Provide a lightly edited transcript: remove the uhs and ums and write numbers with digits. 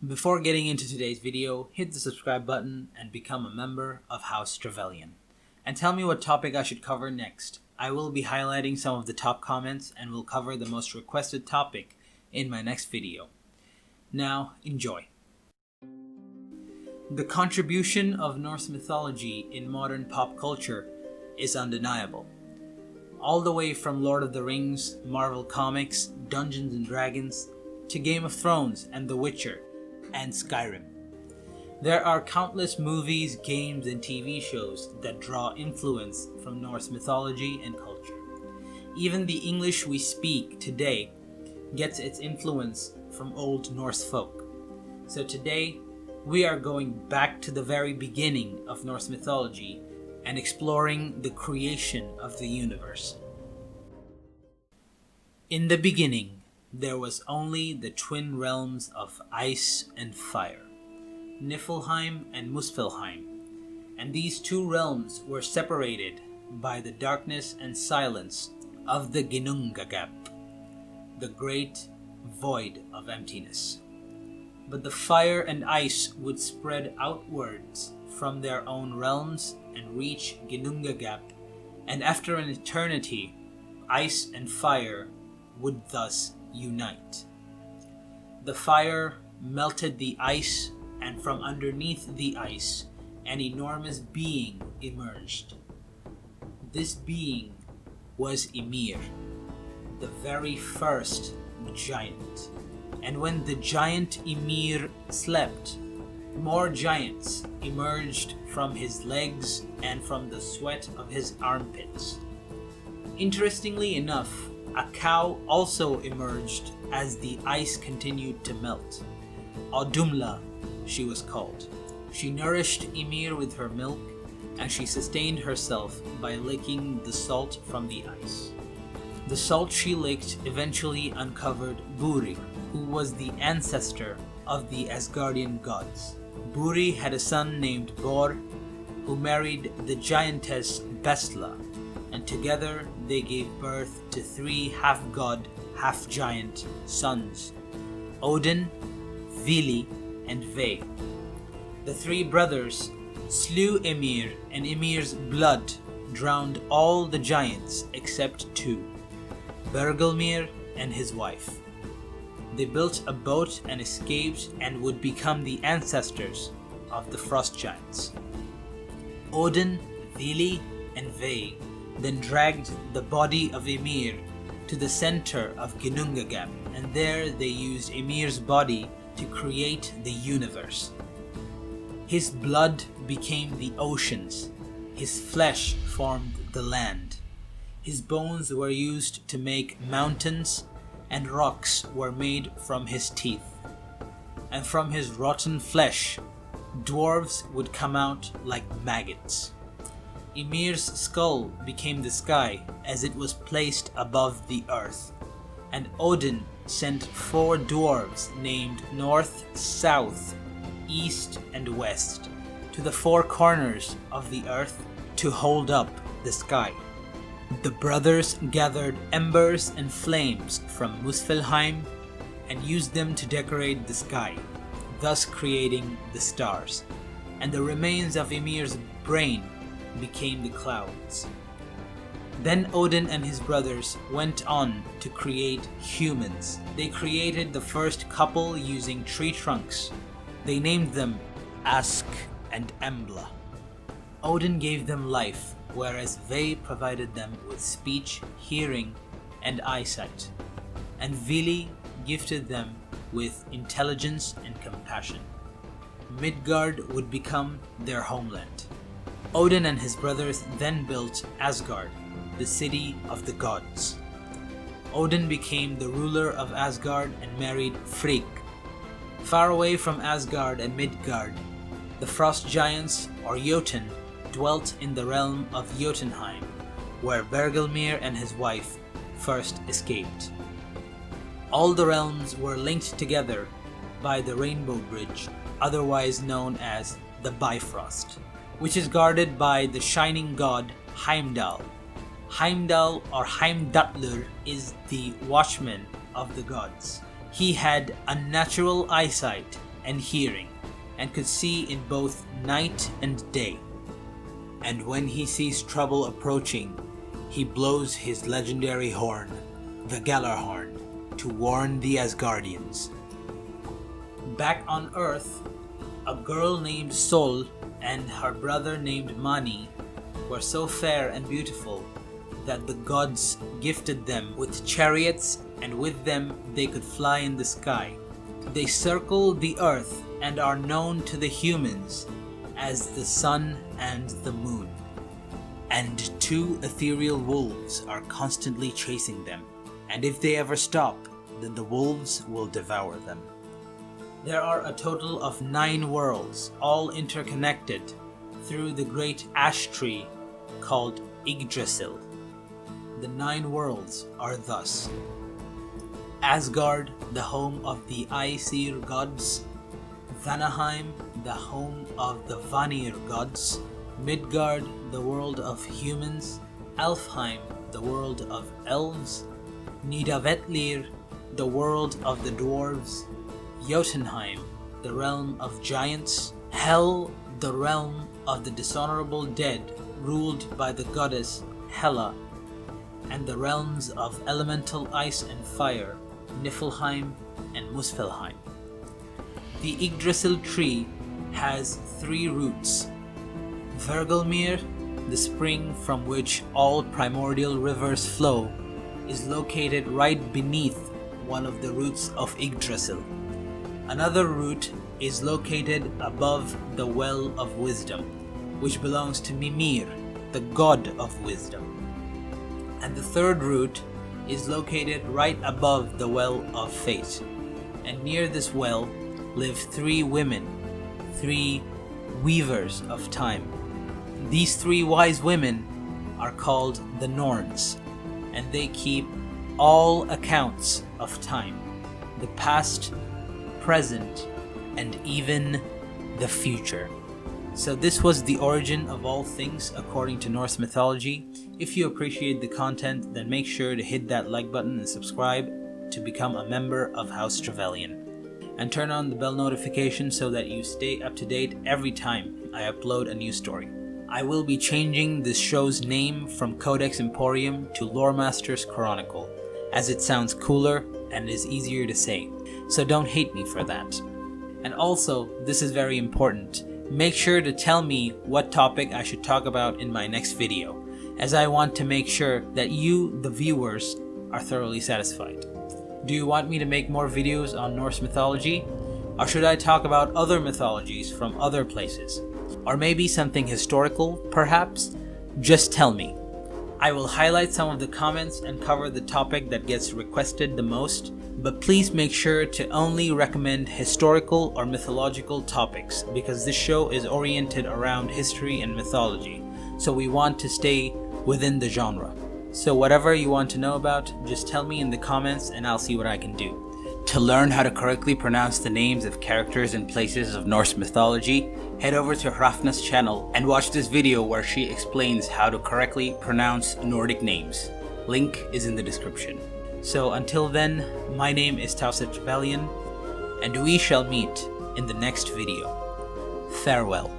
Before getting into today's video, hit the subscribe button and become a member of House Trevelyan. And tell me what topic I should cover next. I will be highlighting some of the top comments and will cover the most requested topic in my next video. Now, enjoy. The contribution of Norse mythology in modern pop culture is undeniable. All the way from Lord of the Rings, Marvel Comics, Dungeons and Dragons, to Game of Thrones and The Witcher, and Skyrim. There are countless movies, games, and TV shows that draw influence from Norse mythology and culture. Even the English we speak today gets its influence from Old Norse folk. So today, we are going back to the very beginning of Norse mythology and exploring the creation of the universe. In the beginning, there was only the twin realms of ice and fire, Nifleheim and Muspelheim, and these two realms were separated by the darkness and silence of the Ginnungagap, the great void of emptiness. But the fire and ice would spread outwards from their own realms and reach Ginnungagap, and after an eternity, ice and fire would thus unite. The fire melted the ice, and from underneath the ice, an enormous being emerged. This being was Ymir, the very first giant. And when the giant Ymir slept, more giants emerged from his legs and from the sweat of his armpits. Interestingly enough, a cow also emerged as the ice continued to melt. Audumla, she was called. She nourished Ymir with her milk, and she sustained herself by licking the salt from the ice. The salt she licked eventually uncovered Buri, who was the ancestor of the Asgardian gods. Buri had a son named Bor, who married the giantess Bestla, and together they gave birth to three half-god, half-giant sons, Odin, Vili, and Ve. The three brothers slew Ymir, and Ymir's blood drowned all the giants except two, Bergelmir and his wife. They built a boat and escaped and would become the ancestors of the frost giants. Odin, Vili, and Ve then dragged the body of Ymir to the center of Ginnungagap, and there they used Ymir's body to create the universe. His blood became the oceans, his flesh formed the land, his bones were used to make mountains, and rocks were made from his teeth. And from his rotten flesh, dwarves would come out like maggots. Ymir's skull became the sky as it was placed above the earth, and Odin sent four dwarves named North, South, East, and West to the four corners of the earth to hold up the sky. The brothers gathered embers and flames from Muspelheim and used them to decorate the sky, thus creating the stars, and the remains of Ymir's brain became the clouds. Then Odin and his brothers went on to create humans. They created the first couple using tree trunks. They named them Ask and Embla. Odin gave them life, whereas Ve provided them with speech, hearing, and eyesight, and Vili gifted them with intelligence and compassion. Midgard would become their homeland. Odin and his brothers then built Asgard, the city of the gods. Odin became the ruler of Asgard and married Frigg. Far away from Asgard and Midgard, the frost giants, or Jotun, dwelt in the realm of Jotunheim, where Bergelmir and his wife first escaped. All the realms were linked together by the Rainbow Bridge, otherwise known as the Bifrost, which is guarded by the shining god Heimdall. Heimdall, or Heimdallr, is the watchman of the gods. He had unnatural eyesight and hearing, and could see in both night and day. And when he sees trouble approaching, he blows his legendary horn, the Galarhorn, to warn the Asgardians. Back on Earth, a girl named Sol and her brother named Mani were so fair and beautiful that the gods gifted them with chariots, and with them they could fly in the sky. They circle the earth and are known to the humans as the sun and the moon. And two ethereal wolves are constantly chasing them, and if they ever stop, then the wolves will devour them. There are a total of 9 worlds, all interconnected through the great ash tree called Yggdrasil. The 9 worlds are thus: Asgard, the home of the Aesir gods; Vanaheim, the home of the Vanir gods; Midgard, the world of humans; Alfheim, the world of elves; Nidavellir, the world of the dwarves; Jotunheim, the realm of giants; Hel, the realm of the dishonorable dead, ruled by the goddess Hela; and the realms of elemental ice and fire, Nifleheim and Muspelheim. The Yggdrasil tree has 3 roots. Vergelmir, the spring from which all primordial rivers flow, is located right beneath one of the roots of Yggdrasil. Another root is located above the Well of Wisdom, which belongs to Mimir, the god of wisdom. And the third root is located right above the Well of Fate. And near this well live 3 women, 3 weavers of time. These 3 wise women are called the Norns, and they keep all accounts of time, the past, present, and even the future. So this was the origin of all things according to Norse mythology. If you appreciate the content, then make sure to hit that like button and subscribe to become a member of House Trevelyan. And turn on the bell notification so that you stay up to date every time I upload a new story. I will be changing this show's name from Codex Emporium to Loremaster's Chronicle, as it sounds cooler and is easier to say. So don't hate me for that. And also, this is very important, make sure to tell me what topic I should talk about in my next video, as I want to make sure that you, the viewers, are thoroughly satisfied. Do you want me to make more videos on Norse mythology? Or should I talk about other mythologies from other places? Or maybe something historical, perhaps? Just tell me. I will highlight some of the comments and cover the topic that gets requested the most, but please make sure to only recommend historical or mythological topics, because this show is oriented around history and mythology, so we want to stay within the genre. So whatever you want to know about, just tell me in the comments and I'll see what I can do. To learn how to correctly pronounce the names of characters and places of Norse mythology, head over to Hrafna's channel and watch this video where she explains how to correctly pronounce Nordic names. Link is in the description. So until then, my name is TAUSIF, and we shall meet in the next video. Farewell.